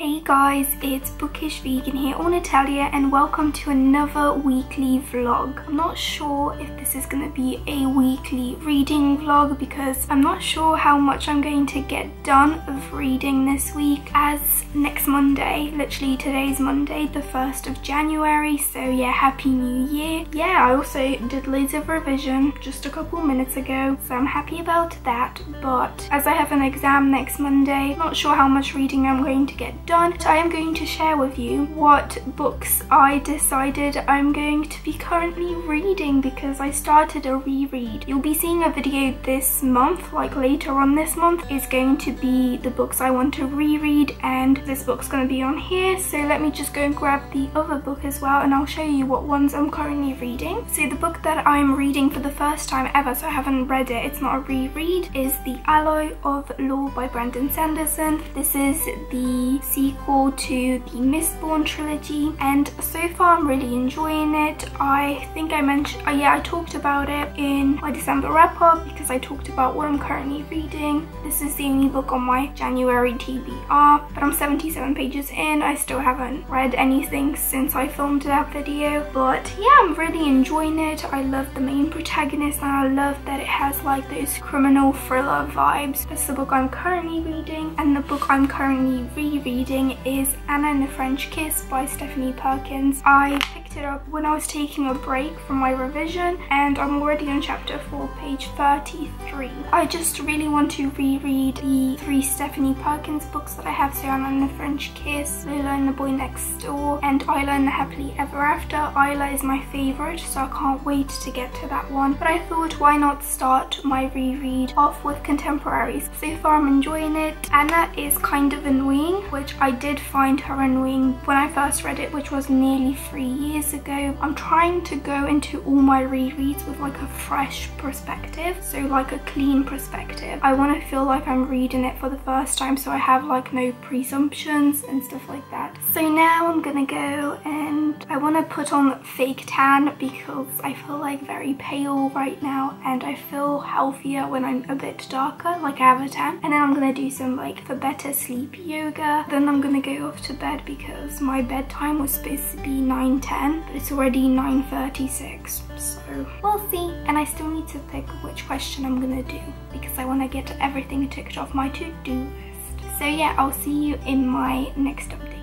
Hey guys, it's Bookish Vegan here, or Natalia, and welcome to another weekly vlog. I'm not sure if this is going to be a weekly reading vlog because I'm not sure how much I'm going to get done of reading this week, as next Monday, literally today's Monday, the 1st of January, so yeah, Happy New Year. Yeah, I also did loads of revision just a couple minutes ago, so I'm happy about that, but as I have an exam next Monday, not sure how much reading I'm going to get done. So I am going to share with you what books I decided I'm going to be currently reading because I started a reread. You'll be seeing a video this month, like later on this month, is going to be the books I want to reread, and this book's going to be on here. So let me just go and grab the other book as well, and I'll show you what ones I'm currently reading. So the book that I'm reading for the first time ever, so I haven't read it, it's not a reread, is The Alloy of Law by Brandon Sanderson. This is the sequel to the Mistborn trilogy, and so far I'm really enjoying it. I think I mentioned, I talked about it in my December wrap-up because I talked about what I'm currently reading. This is the only book on my January TBR, but I'm 77 pages in. I still haven't read anything since I filmed that video, but yeah, I'm really enjoying it. I love the main protagonist, and I love that it has like those criminal thriller vibes. That's the book I'm currently reading, and the book I'm currently rereading is Anna and the French Kiss by Stephanie Perkins. I picked it up when I was taking a break from my revision, and I'm already on chapter 4, page 33. I just really want to reread the 3 Stephanie Perkins books that I have, so Anna and the French Kiss, Lola and the Boy Next Door, and Isla and the Happily Ever After. Isla is my favourite, so I can't wait to get to that one, but I thought why not start my reread off with contemporaries. So far I'm enjoying it. Anna is kind of annoying, which I did find her annoying when I first read it, which was nearly 3 years ago. I'm trying to go into all my rereads with like a fresh perspective, so like a clean perspective. I want to feel like I'm reading it for the first time, so I have like no presumptions and stuff like that. So now I'm gonna go and I want to put on fake tan because I feel like very pale right now, and I feel healthier when I'm a bit darker, like I have a tan. And then I'm gonna do some like for better sleep yoga. Then I'm gonna go off to bed because my bedtime was supposed to be 9:10, but it's already 9:36, so we'll see. And I still need to pick which question I'm gonna do because I want to get everything ticked off my to-do list. So yeah, I'll see you in my next update.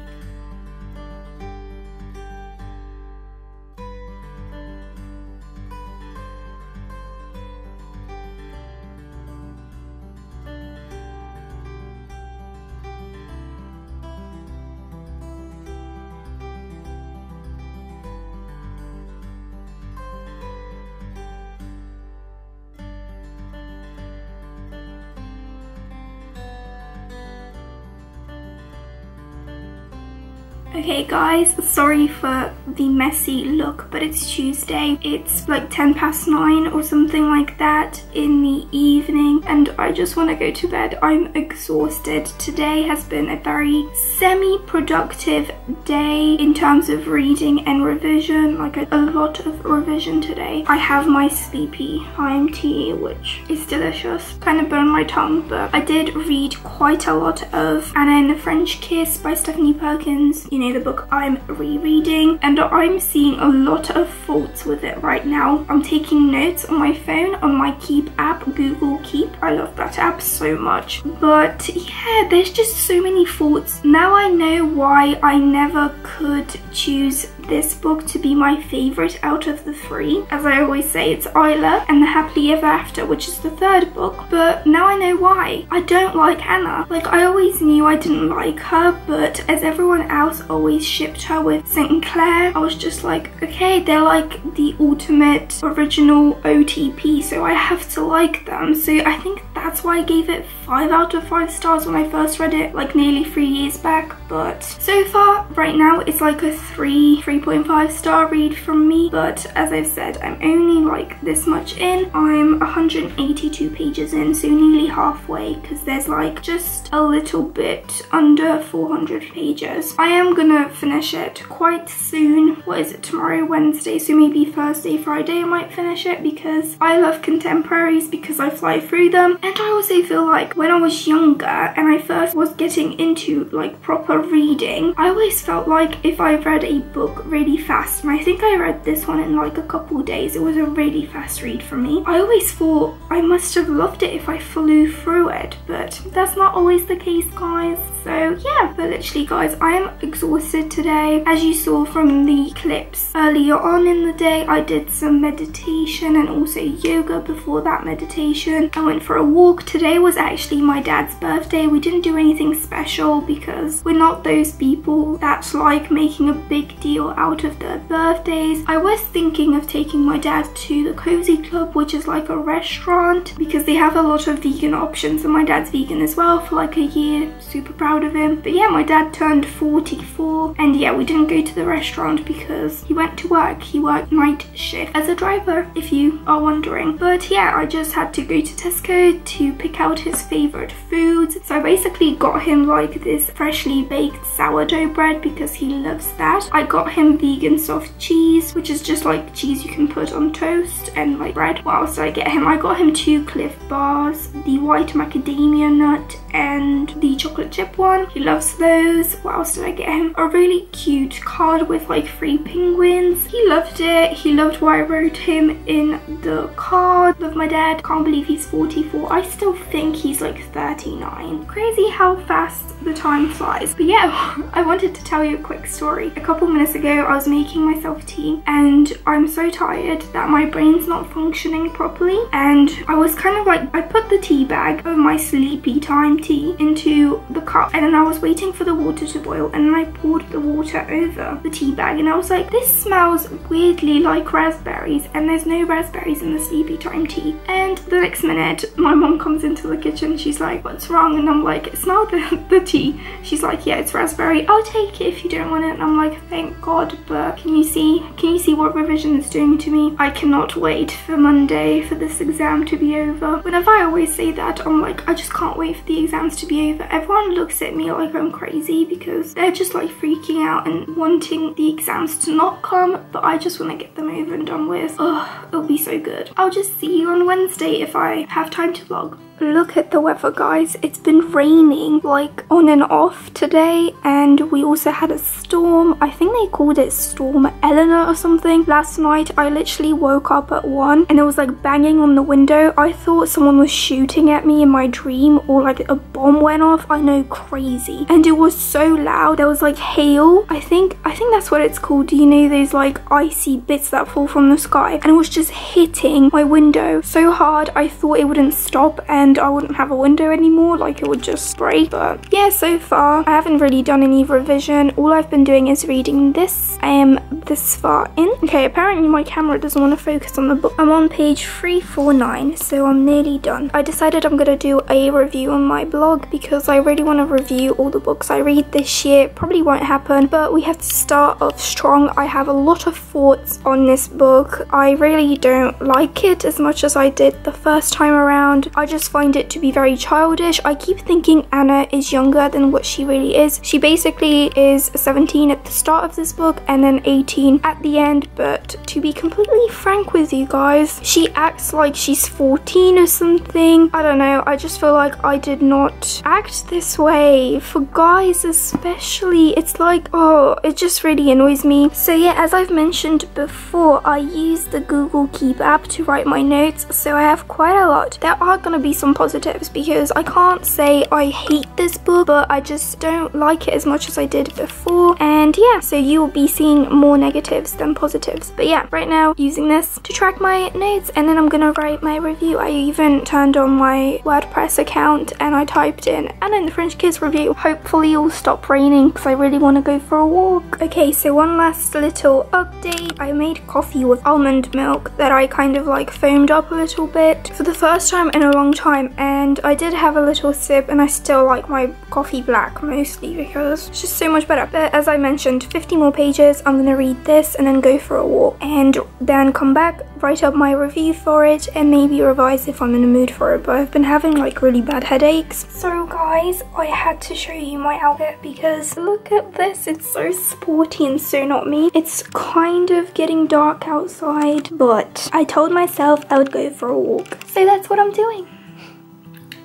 Okay guys, sorry for the messy look, but it's Tuesday. It's like 9:10 or something like that in the evening, and I just want to go to bed. I'm exhausted. Today has been a very semi-productive day in terms of reading and revision, like a lot of revision today. I have my sleepy lime tea, which is delicious. Kind of burned my tongue, but I did read quite a lot of Anna and the French Kiss by Stephanie Perkins. You know, the book I'm rereading, and I'm seeing a lot of faults with it right now. I'm taking notes on my phone on my Keep app, Google Keep. I love that app so much, but yeah, there's just so many faults. Now I know why I never could choose this book to be my favorite out of the 3. As I always say, it's Isla and the Happily Ever After, which is the 3rd book, but now I know why. I don't like Anna. Like, I always knew I didn't like her, but as everyone else always shipped her with St. Clair, I was just like, okay, they're like the ultimate original OTP, so I have to like them. So I think that's why I gave it 5 out of 5 stars when I first read it, like nearly 3 years back. But so far, right now, it's like a 3 3.5-star read from me, but as I've said, I'm only like this much in. I'm 182 pages in, so nearly halfway, because there's like just a little bit under 400 pages. I am gonna finish it quite soon. What is it, tomorrow, Wednesday? So maybe Thursday, Friday I might finish it, because I love contemporaries because I fly through them. And I also feel like when I was younger and I first was getting into like proper reading, I always felt like if I read a book really fast, and I think I read this one in like a couple days, it was a really fast read for me. I always thought I must have loved it if I flew through it, but that's not always the case, guys. So yeah, but literally guys, I am exhausted today. As you saw from the clips earlier on in the day, I did some meditation and also yoga before that meditation. I went for a walk. Today was actually my dad's birthday. We didn't do anything special because we're not those people that like making a big deal out of their birthdays. I was thinking of taking my dad to the Cozy Club, which is like a restaurant, because they have a lot of vegan options, and my dad's vegan as well for like a year. Super proud of him. But yeah, my dad turned 44, and yeah, we didn't go to the restaurant because he went to work. He worked night shift as a driver, if you are wondering. But yeah, I just had to go to Tesco to pick out his favorite foods. So I basically got him like this freshly baked sourdough bread because he loves that. I got him vegan soft cheese, which is just like cheese you can put on toast and like bread. What else did I get him? I got him 2 Cliff bars, the white macadamia nut and the chocolate chip one. He loves those. What else did I get him? A really cute card with like 3 penguins. He loved it. He loved what I wrote him in the card. Love my dad. Can't believe he's 44. I still think he's like 39. Crazy how fast the time flies. But yeah, I wanted to tell you a quick story. A couple minutes ago, I was making myself tea and I'm so tired that my brain's not functioning properly. And I was kind of like, I put the tea bag of my sleepy time tea into the cup, and then I was waiting for the water to boil, and then I poured the water over the tea bag, and I was like, this smells weirdly like raspberries, and there's no raspberries in the sleepy time tea. And the next minute, my mom comes into the kitchen. She's like, what's wrong? And I'm like, smell the tea. She's like, yeah, it's raspberry. I'll take it if you don't want it. And I'm like, thank God. But can you see what revision is doing to me? I cannot wait for Monday for this exam to be over. Whenever I always say that, I'm like, I just can't wait for the exams to be over. Everyone looks at me like I'm crazy because they're just like freaking out and wanting the exams to not come, but I just want to get them over and done with. Oh, it'll be so good. I'll just see you on Wednesday if I have time to vlog. Look at the weather, guys. It's been raining like on and off today, and we also had a storm. I think they called it Storm Eleanor or something. Last night I literally woke up at 1 and it was like banging on the window. I thought someone was shooting at me in my dream, or like a bomb went off. I know, crazy. And it was so loud. There was like hail. I think that's what it's called. Do you know those like icy bits that fall from the sky? And it was just hitting my window so hard I thought it wouldn't stop and I wouldn't have a window anymore, like it would just break. But yeah, so far I haven't really done any revision. All I've been doing is reading this. I am this far in. Okay, apparently my camera doesn't want to focus on the book. I'm on page 349, so I'm nearly done. I decided I'm gonna do a review on my blog because I really want to review all the books I read this year. Probably won't happen, but we have to start off strong. I have a lot of thoughts on this book. I really don't like it as much as I did the first time around. I just find it to be very childish. I keep thinking Anna is younger than what she really is. She basically is 17 at the start of this book and then 18 at the end, but to be completely frank with you guys, she acts like she's 14 or something. I don't know, I just feel like I did not act this way. For guys especially, it's like, oh, it just really annoys me. So yeah, as I've mentioned before, I use the Google Keep app to write my notes, so I have quite a lot. There are gonna be some positives because I can't say I hate this book, but I just don't like it as much as I did before. And yeah, so you will be seeing more negatives than positives. But yeah, right now using this to track my notes, and then I'm gonna write my review. I even turned on my WordPress account and I typed in Anna and the French Kiss review. Hopefully it'll stop raining because I really want to go for a walk. Okay, so one last little update. I made coffee with almond milk that I kind of like foamed up a little bit. For the first time in a long time, time, and I did have a little sip, and I still like my coffee black mostly because it's just so much better. But as I mentioned, 50 more pages. I'm gonna read this and then go for a walk and then come back, write up my review for it, and maybe revise if I'm in the mood for it. But I've been having like really bad headaches. So guys, I had to show you my outfit because look at this. It's so sporty and so not me. It's kind of getting dark outside, but I told myself I would go for a walk. So that's what I'm doing.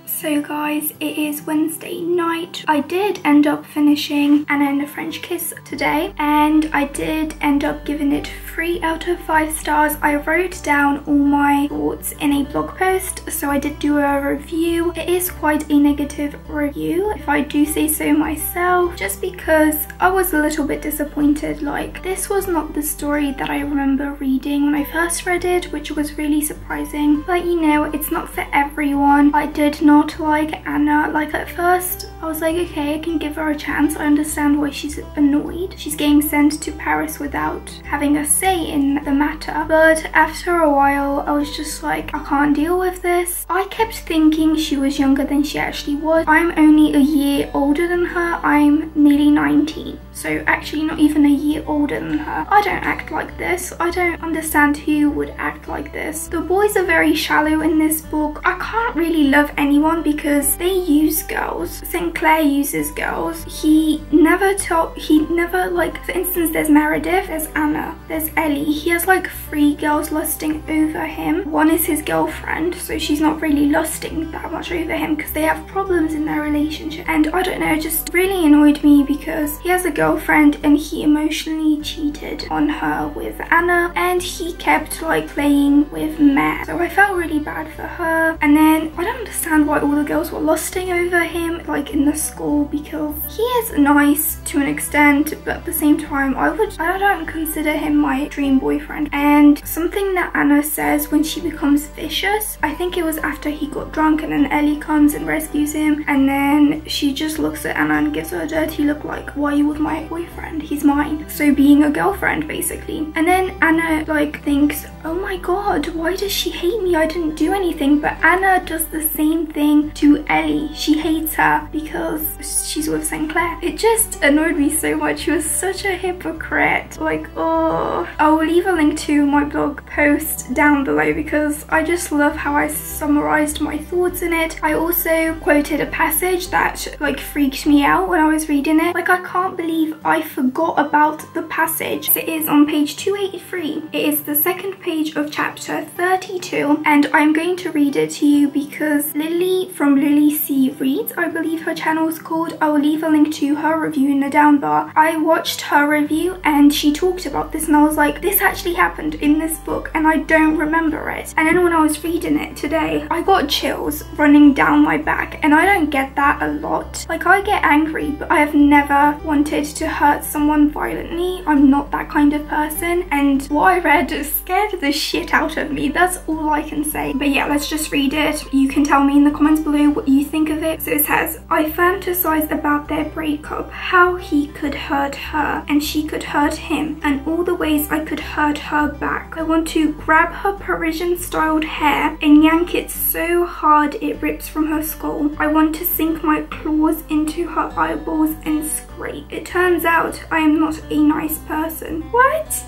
So guys, it is Wednesday night. I did end up finishing Anna and the French Kiss today, and I did end up giving it 3 out of 5 stars. I wrote down all my thoughts in a blog post, so I did do a review. It is quite a negative review, if I do say so myself, just because I was a little bit disappointed. Like, this was not the story that I remember reading when I first read it, which was really surprising. But you know, it's not for everyone. I did not like Anna. Like, at first I was like, okay, I can give her a chance. I understand why she's annoyed. She's getting sent to Paris without having a say in the matter. But after a while I was just like, I can't deal with this. I kept thinking she was younger than she actually was. I'm only a year older than her. I'm nearly 19. So actually not even a year older than her. I don't act like this. I don't understand who would act like this. The boys are very shallow in this book. I can't really love anyone because they use girls. Sinclair uses girls. He never, like, for instance, there's Meredith, there's Anna, there's Ellie. He has like 3 girls lusting over him. One is his girlfriend, so she's not really lusting that much over him because they have problems in their relationship. And I don't know, it just really annoyed me because he has a girlfriend and he emotionally cheated on her with Anna, and he kept like playing with Mare. So I felt really bad for her. And then I don't understand why all the girls were lusting over him like in the school, because he is nice to an extent, but at the same time I don't consider him my dream boyfriend. And something that Anna says when she becomes vicious, I think it was after he got drunk and then Ellie comes and rescues him, and then she just looks at Anna and gives her a dirty look like, why are you with my boyfriend? He's mine. So being a girlfriend basically. And then Anna like thinks, oh my god, why does she hate me? I didn't do anything. But Anna does the same thing to Ellie. She hates her because she's with Sinclair. It just annoyed me so much. She was such a hypocrite. Like, oh. I will leave a link to my blog post down below because I just love how I summarized my thoughts in it. I also quoted a passage that like freaked me out when I was reading it. Like, I can't believe I forgot about the passage. It is on page 283. It is the second page of chapter 32, and I'm going to read it to you because Lily from Lily C Reads, I believe her channel is called. I will leave a link to her review in the down bar. I watched her review and she talked about this, and I was like, this actually happened in this book and I don't remember it. And then when I was reading it today, I got chills running down my back, and I don't get that a lot. Like, I get angry, but I have never wanted to hurt someone violently. I'm not that kind of person, and what I read scared the shit out of me. That's all I can say. But yeah, let's just read it. You can tell me in the comments below what you think of it. So it says, I fantasize about their breakup, how he could hurt her and she could hurt him, and all the ways I could hurt her back. I want to grab her Parisian styled hair and yank it so hard it rips from her skull. I want to sink my claws into her eyeballs and scrape. It turns out I am not a nice person. What?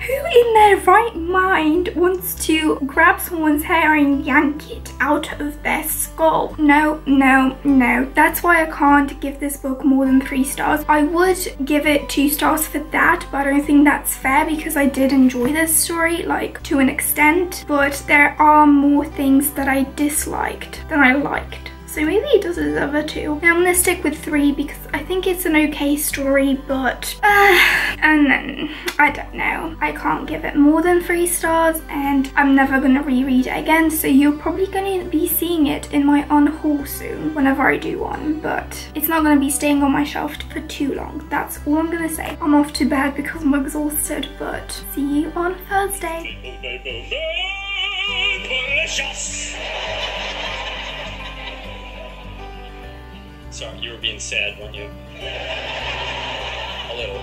Who in their right mind wants to grab someone's hair and yank it out of their skull? No, no, no. That's why I can't give this book more than 3 stars. I would give it 2 stars for that, but I don't think that's fair because I did enjoy this story, like, to an extent. But there are more things that I disliked than I liked. So maybe it does deserve a 2. Now I'm gonna stick with 3 because I think it's an okay story, but and then I don't know. I can't give it more than 3 stars, and I'm never gonna reread it again. So you're probably gonna be seeing it in my on-haul soon whenever I do one, but it's not gonna be staying on my shelf for too long. That's all I'm gonna say. I'm off to bed because I'm exhausted, but see you on Thursday. Sorry, you were being sad, weren't you? A little.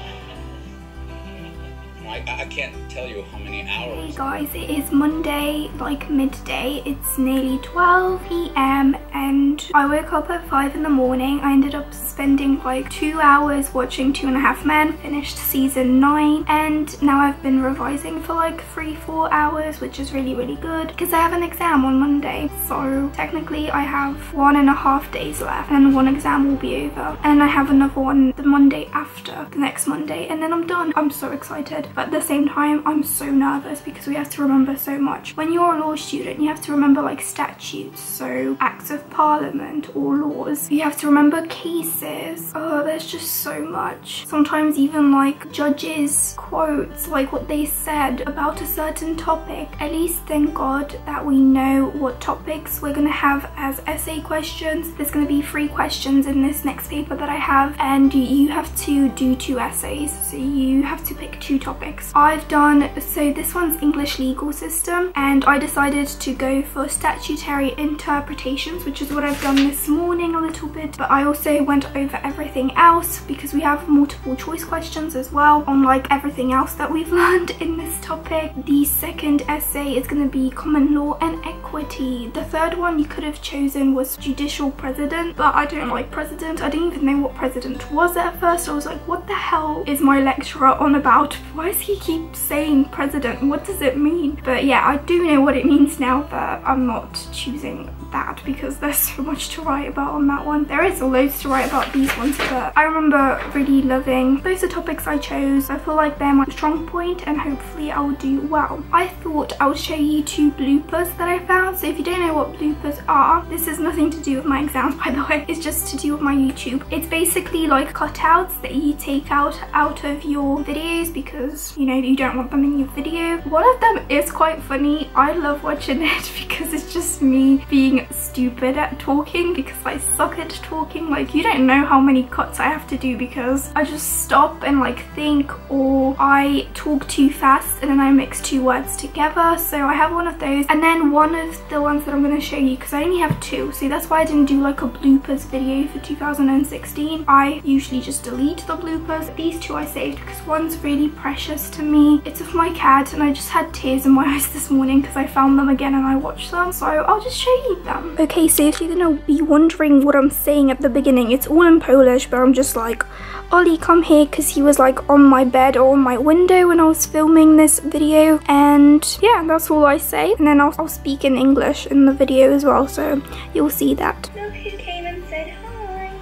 I I can't tell you how many hours. Hey guys, it is Monday, like midday. It's nearly 12 p.m. and I woke up at 5 in the morning. I ended up spending like 2 hours watching 2.5 Men, finished season 9, and now I've been revising for like 3-4 hours, which is really good because I have an exam on Monday. So technically I have 1.5 days left and one exam will be over, and I have another one the Monday after, the next Monday, and then I'm done. I'm so excited, but at the same time I'm so nervous because we have to remember so much. When you're a law student, you have to remember like statutes, so acts of parliament or laws. You have to remember cases. Oh, there's just so much. Sometimes even like judges' quotes, like what they said about a certain topic. At least thank God that we know what topics we're gonna have as essay questions. There's gonna be 3 questions in this next paper that I have, and you have to do 2 essays, so you have to pick 2 topics. I've done, so this one's English legal system, and I decided to go for statutory interpretations, which is what I've done this morning a little bit, but I also went over everything else because we have multiple choice questions as well on like everything else that we've learned in this topic. The second essay is going to be common law and equity. The third one you could have chosen was judicial president, but I don't like president. I didn't even know what president was at first. I was like, what the hell is my lecturer on about? Why does he keep saying president? What does it mean? But yeah, I do know what it means now, but I'm not choosing that because there's so much to write about on that one. There is loads to write about these ones, but I remember really loving those are topics I chose. I feel like they're my strong point and hopefully I'll do well. I thought I would show you 2 bloopers that I found. So if you don't know what bloopers are, this has nothing to do with my exams, by the way. It's just to do with my YouTube. It's basically like cutouts that you take out of your videos because, you know, you don't want them in your video. One of them is quite funny. I love watching it because it's just me being stupid at talking because I suck at talking. Like, you don't know how many cuts I have to do because I just stop and like think, or I talk too fast and then I mix 2 words together. So I have one of those, and then one of the ones that I'm going to show you, because I only have 2, so that's why I didn't do like a bloopers video for 2016. I usually just delete the bloopers. These 2 I saved because one's really precious to me. It's of my cat and I just had tears in my eyes this morning because I found them again and I watched them, so I'll just show you them. Okay, so if you're gonna be wondering what I'm saying at the beginning, it's all in Polish, but I'm just like, Ollie, come here, because he was like on my bed or on my window when I was filming this video, and yeah, that's all I say. And then I'll speak in English in the video as well, so you'll see that. Look who came and said hi.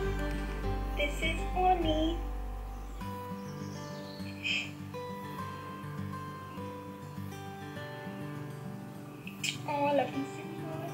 This is Ollie. Oh, I love him so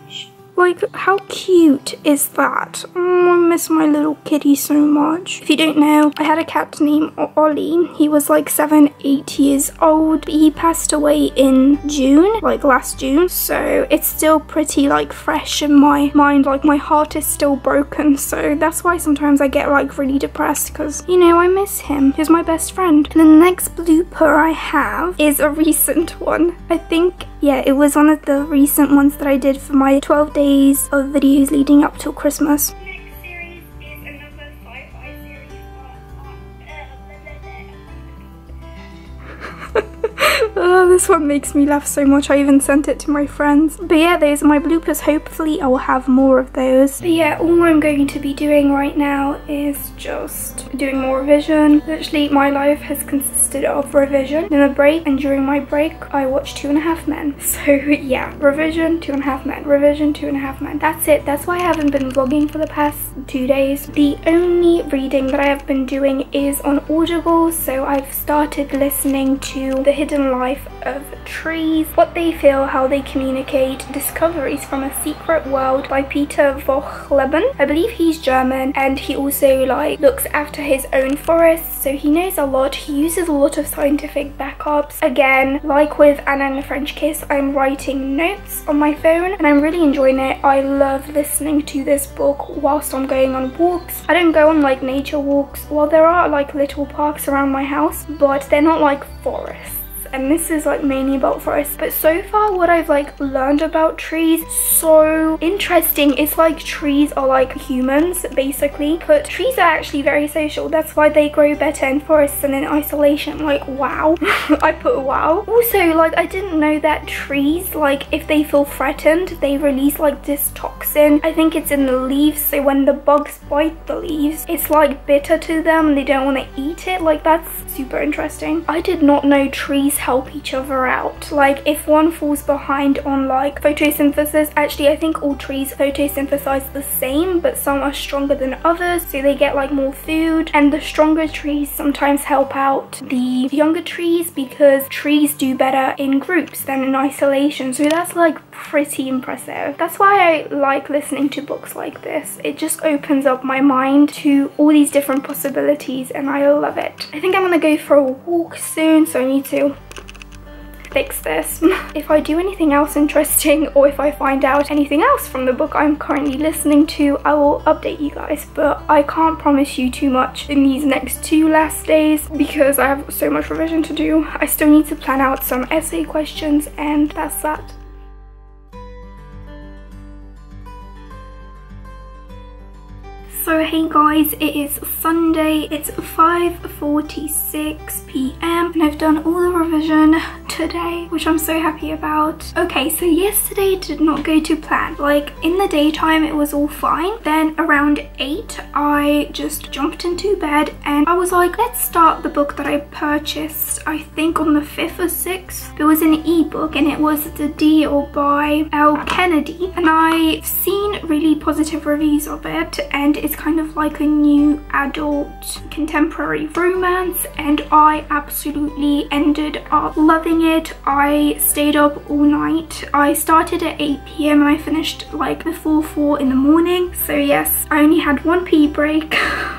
much. Like, how cute is that? Oh, I miss my little kitty so much. If you don't know, I had a cat named Ollie. He was like 7-8 years old, but he passed away in June, like last June. So it's still pretty like fresh in my mind. Like, my heart is still broken. So that's why sometimes I get like really depressed because, you know, I miss him. He's my best friend. And the next blooper I have is a recent one. I think, yeah, it was one of the recent ones that I did for my 12 days of videos leading up till Christmas. Next series is another sci-fi series. Oh, this one makes me laugh so much. I even sent it to my friends. But yeah, those are my bloopers. Hopefully I will have more of those. But yeah, all I'm going to be doing right now is just doing more revision. Literally, my life has consisted of revision, then a break, and during my break I watched 2.5 Men. So yeah, revision, 2.5 Men, revision, 2.5 Men. That's it. That's why I haven't been vlogging for the past 2 days. The only reading that I have been doing is on Audible, so I've started listening to The Hidden Life of Trees, What They Feel, How They Communicate, Discoveries from a Secret World by Peter Vochleben. I believe he's German, and he also like looks after his own forests, so he knows a lot. He uses a lot of scientific backups. Again, like with Anna and the French Kiss, I'm writing notes on my phone and I'm really enjoying it. I love listening to this book whilst I'm going on walks. I don't go on like nature walks. Well, there are like little parks around my house, but they're not like forests. and this is like mainly about forests. But so far what I've like learned about trees, so interesting. It's like trees are like humans basically, but trees are actually very social. That's why they grow better in forests than in isolation. Like, wow. I put wow. Also, like, I didn't know that trees, like, if they feel threatened, they release like this toxin. I think it's in the leaves, so when the bugs bite the leaves, it's like bitter to them and they don't want to eat it. Like, that's super interesting. I did not know trees help each other out. Like, if one falls behind on like photosynthesis, actually I think all trees photosynthesize the same, but some are stronger than others, so they get like more food, and the stronger trees sometimes help out the younger trees because trees do better in groups than in isolation. So that's like pretty impressive. That's why I like listening to books like this. It just opens up my mind to all these different possibilities and I love it. I think I'm gonna go for a walk soon, so I need to fix this. If I do anything else interesting or if I find out anything else from the book I'm currently listening to, I will update you guys, but I can't promise you too much in these next 2 last days because I have so much revision to do. I still need to plan out some essay questions, and that's that. So hey guys, it is Sunday, it's 5:46 p.m. and I've done all the revision today, which I'm so happy about. Okay, so yesterday did not go to plan. Like, in the daytime it was all fine. Then around 8 I just jumped into bed and I was like, let's start the book that I purchased, I think on the 5th or 6th. It was an ebook and it was The Deal by L. Kennedy, and I've seen really positive reviews of it, and it's kind of like a new adult contemporary romance, and I absolutely ended up loving it. I stayed up all night. I started at 8 p.m. and I finished like before 4 in the morning. So yes, I only had 1 pee break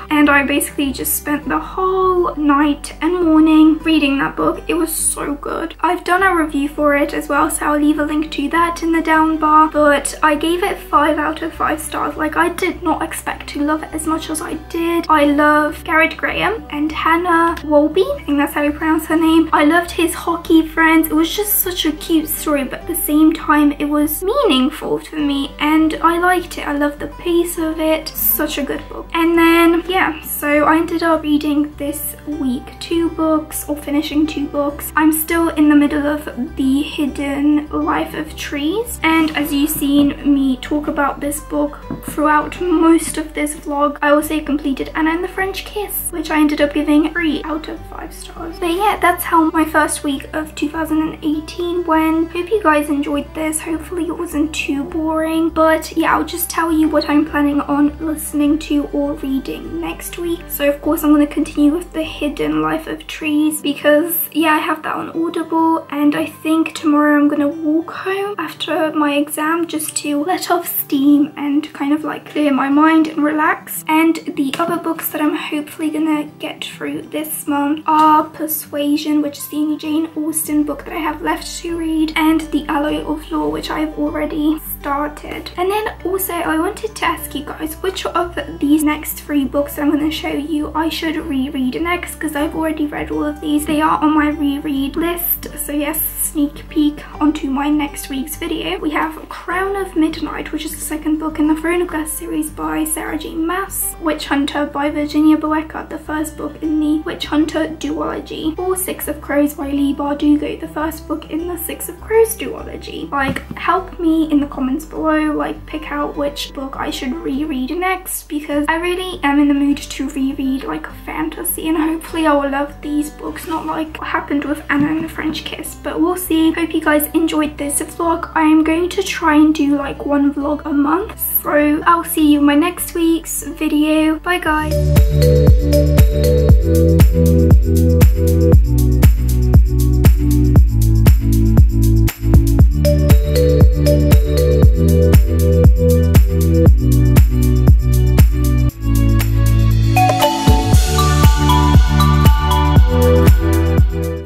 and I basically just spent the whole night and morning reading that book. It was so good. I've done a review for it as well, so I'll leave a link to that in the down bar, but I gave it 5 out of 5 stars. Like, I did not expect to love it as much as I did. I love Garrett Graham and Hannah Wolby, I think that's how you pronounce her name. I loved his hockey friends. It was just such a cute story, but at the same time it was meaningful to me and I liked it. I loved the pace of it. Such a good book. And then yeah, so I ended up reading this week 2 books, or finishing 2 books. I'm still in the middle of The Hidden Life of Trees, and as you've seen me talk about this book throughout most of this vlog, I also completed Anna and the French Kiss, which I ended up giving 3 out of 5 stars. But yeah, that's how my first week of 2018 went. Hope you guys enjoyed this. Hopefully it wasn't too boring, but yeah, I'll just tell you what I'm planning on listening to or reading next week. So of course I'm going to continue with The Hidden Life of Trees because yeah, I have that on Audible, and I think tomorrow I'm going to walk home after my exam just to let off steam and kind of like clear my mind and relax. And the other books that I'm hopefully gonna get through this month are Persuasion, which is the only Jane Austen book that I have left to read, and The Alloy of Law, which I've already started. And then also I wanted to ask you guys which of these next 3 books that I'm going to show you I should reread next, because I've already read all of these. They are on my reread list, so yes, sneak peek onto my next week's video. We have Crown of Midnight, which is the 2nd book in the Throne of Glass series by Sarah J. Maas, Witch Hunter by Virginia Boecker, the 1st book in the Witch Hunter duology, or 6 of Crows by Leigh Bardugo, the 1st book in the 6 of Crows duology. Like, help me in the comments below, like pick out which book I should reread next, because I really am in the mood to reread like a fantasy, and hopefully I will love these books, not like what happened with Anna and the French Kiss, but we'll see. Hope you guys enjoyed this vlog. I am going to try and do like 1 vlog a month, so I'll see you in my next week's video. Bye guys.